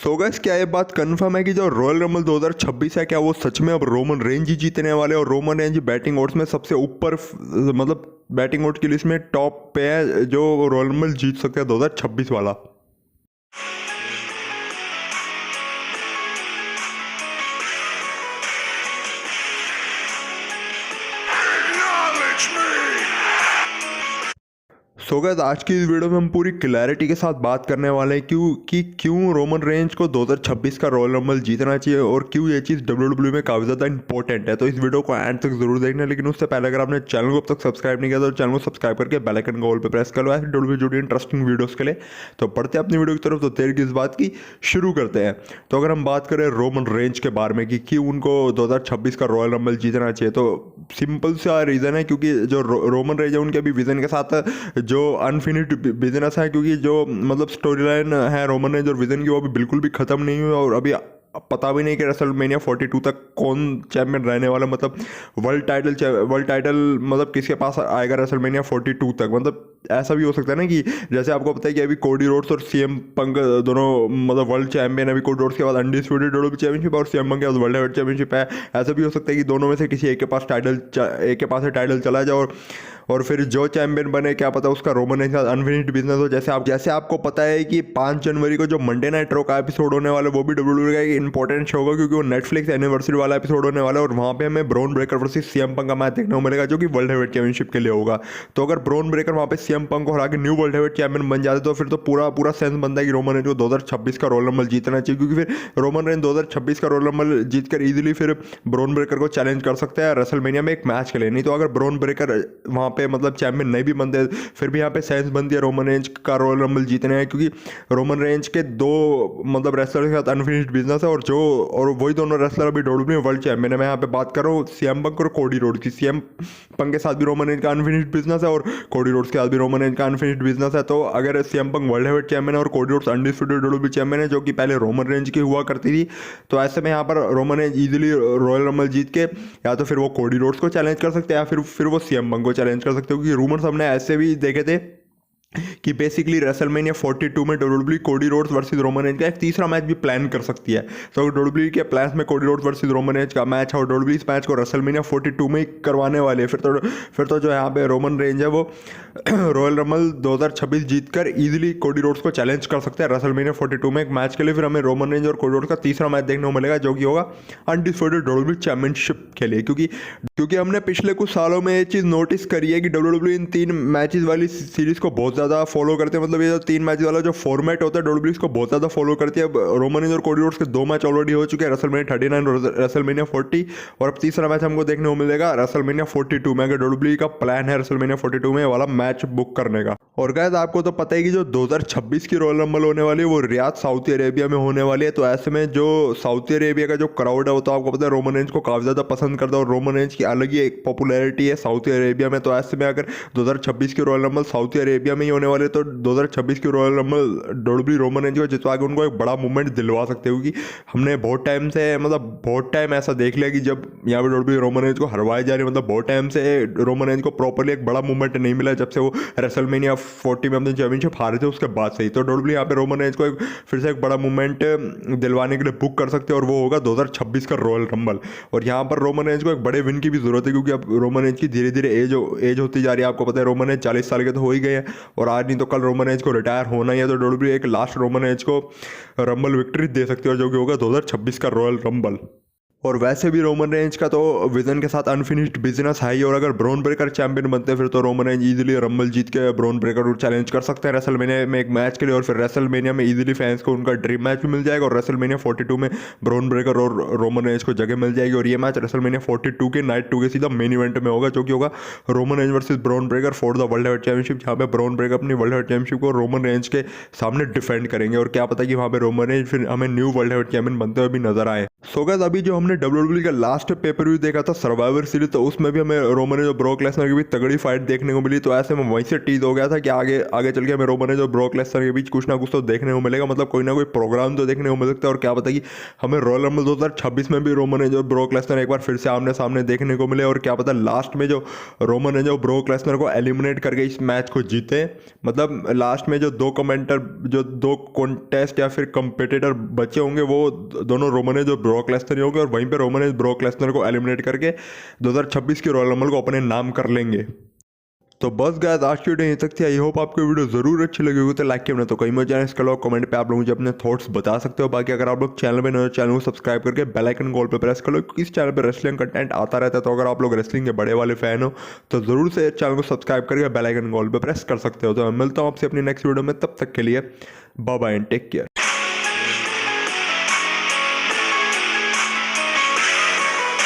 So guys क्या ये बात कंफर्म है कि जो रॉयल रंबल 2026 है क्या वो सच में अब रोमन रेंज ही जीतने वाले और रोमन रेंज बैटिंग ऑड्स में सबसे ऊपर मतलब बैटिंग ऑड्स की लिस्ट में टॉप पे है जो रॉयल रंबल जीत सकते हैं 2026 वाला। सो गाइस आज की इस वीडियो में हम पूरी क्लैरिटी के साथ बात करने वाले हैं क्यों रोमन रेंज को 2026 का रॉयल रंबल जीतना चाहिए और क्यों ये चीज़ WWE में काफ़ी ज़्यादा इंपॉर्टेंट है। तो इस वीडियो को एंड तक जरूर देखना, लेकिन उससे पहले अगर आपने चैनल को अब तक सब्सक्राइब नहीं किया तो चैनल को सब्सक्राइब करके बेल आइकन को ऑल पे प्रेस कर लो ऐसे WWE जुड़ी इंटरेस्टिंग वीडियोज़ के लिए। तो पढ़ते हैं अपनी वीडियो की तरफ, तो देर की इस बात की शुरू करते हैं। तो अगर हम बात करें रोमन रेंज के बारे में कि क्यों उनको 2026 का रॉयल रंबल जीतना चाहिए, तो सिंपल सा रीज़न है क्योंकि जो रोमन रेंज है उनके अभी विजन के साथ जो अनफिनिश्ड बिजनेस है, क्योंकि जो मतलब स्टोरी लाइन है रोमन रेंज और विजन की वो अभी बिल्कुल भी ख़त्म नहीं हुई और अभी पता भी नहीं कि रेसलमेनिया 42 तक कौन चैंपियन रहने वाला, मतलब वर्ल्ड टाइटल मतलब किसके पास आएगा रेसलमेनिया 42 तक। मतलब ऐसा भी हो सकता है ना कि जैसे आपको पता है कि अभी कोडी रोड्स और सीएम पंक दोनों मतलब वर्ल्ड चैंपियन, अभी कोडी रोड्स के बाद अनडिस्प्यूटेड WWE चैंपियनशिप और सीएम पंक के बाद वर्ल्ड हेवीवेट चैंपियनशिप है। ऐसा भी हो सकता है कि दोनों में से किसी एक के पास टाइटल चला जाए और फिर जो चैंपियन बने क्या पता उसका रोमन रेंज के साथ अनफिनिश्ड बिजनेस हो। जैसे आपको पता है कि 5 जनवरी को जो मंडे नाइट रॉ का एपिसोड होने वाला है वो भी WWE का एक इंपॉर्टेंट शो होगा, क्योंकि वो नेटफ्लिक्स एनिवर्सरी वाला एपिसोड होने वाला है और वहाँ पे हमें Bron Breakker versus CM Punk का मैच देखने को मिलेगा जो कि वर्ल्ड हेवीवेट चैंपियनशिप के लिए होगा। तो अगर ब्रॉन ब्रेकर वहाँ पे सीएम पंक को हरा के न्यू वर्ल्ड हेवीवेट चैंपियन बन जाते तो फिर तो पूरा सेंस बनता है कि रोमन रेंज को 2026 का रॉयल रंबल जीतना चाहिए, क्योंकि फिर रोमन रेंज 2026 का रॉयल रंबल जीतकर इजीली फिर ब्रॉन ब्रेकर को चैलेंज कर सकते हैं रेसलमेनिया में एक मैच के लिए। नहीं तो अगर ब्रॉन ब्रेकर वहाँ पे मतलब चैंपियन नहीं भी बनते फिर भी यहाँ पे सेंस बनती है रोमन रेंज का रॉयल रंबल जीतने हैं, क्योंकि रोमन रेंज के 2 मतलब रेसलर के साथ अनफिनिश्ड बिजनेस है और वही दोनों रेसलर अभी WWE वर्ल्ड चैंपियन है। मैं यहाँ पे बात कर रहा हूँ सीएम पंक और कोडी रोड्स की। सीएम पंक के साथ भी रोमन रेंज का अनफिनिश्ड बिजनेस है और कोडी रोड्स के साथ भी रोमन रेंज का अनफिनिश्ड बिजनेस है। तो अगर CM Punk world heavyweight champion है और Cody Rhodes undisputed WWE champion है जो कि पहले रोमन रेंज की हुआ करती थी, तो ऐसे में यहाँ पर Roman Reigns easily Royal Rumble जीत के या तो फिर वो कोडी रोड्स को चैलेंज कर सकते हैं या फिर वो सीएम पंक को चैलेंज कर सकते हो, क्योंकि रूमर्स हमने ऐसे भी देखे थे कि बेसिकली रेसलमेनिया 42 में WWE Cody Rhodes versus Roman Reigns का एक तीसरा मैच भी प्लान कर सकती है। तो WWE के प्लान्स में Cody Rhodes versus Roman Reigns का मैच है और WWE इस मैच को रेसलमेनिया 42 में ही करवाने वाले हैं। फिर तो जो यहाँ पे रोमन रेंज है वो रॉयल रंबल 2026 जीतकर इजीली कोडी रोड्स को चैलेंज कर सकते हैं रेसलमेनिया 42 में एक मैच के लिए। फिर हमें रोमन रेंज और कोडी रोड्स का तीसरा मैच देखने को मिलेगा जो कि होगा अनडिस्प्यूटेड WWE चैंपियनशिप के लिए, क्योंकि हमने पिछले कुछ सालों में ये चीज़ नोटिस करी है कि WWE इन 3 मैचेस वाली सीरीज को बहुत ज़्यादा फॉलो करते हैं। मतलब ये जो 3 मैच वाला जो फॉर्मेट होता है WWE इसको बहुत ज़्यादा फॉलो करती है। अब रोमन रेंज और कोडी रोड्स के 2 मैच ऑलरेडी हो चुके हैं, रेसलमेनिया 39 और रेसलमेनिया 40, और अब तीसरा मैच हमको देखने को मिलेगा रेसलमेनिया 42 में। अगर WWE का प्लान है रेसलमेनिया 42 में वाला मैच बुक करने का। और गाइस आपको तो पता है कि जो 2026 की रॉयल रंबल होने वाली है वो रियाद सऊदी अरेबिया में होने वाली है। तो ऐसे में जो सऊदी अरेबिया का जो क्राउड है वो तो आपको पता है रोमन रेंज को काफ़ी ज़्यादा पसंद करता है और रोमन रेंज की अलग ही एक पॉपुलैरिटी है सऊदी अरेबिया में। तो ऐसे में अगर 2026 की रॉयल रंबल सऊदी अरेबिया में ही होने वाले तो 2026 की royal rumble WWE Roman Reigns को जितवा के उनको एक बड़ा मूवमेंट दिलवा सकते हो, क्योंकि हमने बहुत टाइम ऐसा देख लिया कि जब यहाँ पे WWE रोमन रेंज को हरवाए जा रही है, मतलब बहुत टाइम से रोमन रेंज को प्रॉपरली एक बड़ा मूवमेंट नहीं मिला जब से वो रेसलमेनिया 40 में अपने चैंपियनशिप हारे थे उसके बाद से ही। तो WWE यहाँ पे रोमन रेंज को फिर से एक बड़ा मूवमेंट दिलवाने के लिए बुक कर सकते हैं और वो होगा 2026 का रॉयल रंबल। और यहाँ पर रोमन रेंज को एक बड़े विन की भी जरूरत है, क्योंकि अब रोमन रेंज की धीरे धीरे एज होती जा रही है। आपको पता है रोमन रेंज 40 साल के तो हो ही गए हैं और आज नहीं तो कल रोमन रेंज को रिटायर होना ही है। तो WWE एक लास्ट रोमन रेंज को रंबल विक्ट्री दे सकती है जो कि होगा 2026 का रॉयल रंबल। और वैसे भी रोमन रेंज का तो विजन के साथ अनफिनिश्ड बिजनेस है ही, और अगर ब्रॉन ब्रेकर चैंपियन बनते हैं फिर तो रोमन रेंज इजीली रंबल जीत के ब्रॉन ब्रेकर को चैलेंज कर सकते हैं रेसलमेनिया में एक मैच के लिए, और फिर रेसलमेनिया में इजीली फैंस को उनका ड्रीम मैच भी मिल जाएगा और रेसलमेनिया 42 में ब्रॉन ब्रेकर और रोमन रेंज को जगह मिल जाएगी। और ये मैच रेसलमेनिया 42 के नाइट 2 के सीधा मेन इवेंट में होगा जो कि होगा Roman Reigns versus Bron Breakker for the world heavyweight championship, जहाँ पे ब्रॉन ब्रेकर अपनी वर्ल्ड हेवीवेट चैंपियनशिप को रोमन रेंज के सामने डिफेंड करेंगे। और क्या पता कि वहाँ पे रोमन रेंज फिर हमें न्यू वर्ल्ड हेवीवेट चैंपियन बनते हुए भी नजर आए। सो गाइस अभी जो हमने हमने WWE का लास्ट पेपर व्यू देखा था सर्वाइवर सीरीज, तो उसमें भी हमें रोमन रेंज और ब्रॉक लेसनर के बीच तगड़ी फाइट देखने को मिली। तो ऐसे में वहीं से टीज हो गया था कि आगे आगे चल के हमें रोमन रेंज और ब्रॉक लेसनर के बीच कुछ ना कुछ तो देखने को मिलेगा, मतलब कोई ना कोई प्रोग्राम तो देखने को मिल सकता है। और क्या पता कि हमें रॉयल रंबल 2026 में भी रोमन रेंज और ब्रॉक लेसनर एक बार फिर से आमने सामने देखने को मिले। और क्या पता लास्ट में जो रोमन रेंज और ब्रॉक लेसनर को एलिमिनेट करके इस मैच को जीते, मतलब लास्ट में जो दो कॉन्टेस्ट या फिर कंपेटिटर बचे होंगे वो दोनों रोमन रेंज और ब्रॉक लेसनर ही होंगे, और वहीं पे रोमन रेंज ब्रॉक लेसनर को एलिमिनेट करके 2026 की रॉयल रंबल को अपने नाम कर लेंगे। तो बस गाइस आज की वीडियो यहीं तक थी। आई होप आपको वीडियो जरूर अच्छी लगी होगी, तो लाइक किया तो कहीं मत जाना। इसके अलावा कमेंट पे आप लोग मुझे अपने थॉट्स बता सकते हो। बाकी अगर आप लोग चैनल पे नए हो, चैनल को सब्सक्राइब करके बेल आइकन कॉल पे प्रेस कर लो, क्योंकि इस चैनल पे रेसलिंग कंटेंट आता रहता है। तो अगर आप लोग रेसलिंग के बड़े वाले फैन हो तो जरूर से चैनल को सब्सक्राइब करके बेल आइकन कॉल पे प्रेस कर सकते हो। तो मैं मिलता हूँ आपसे अपनी नेक्स्ट वीडियो में, तब तक के लिए bye bye and take care.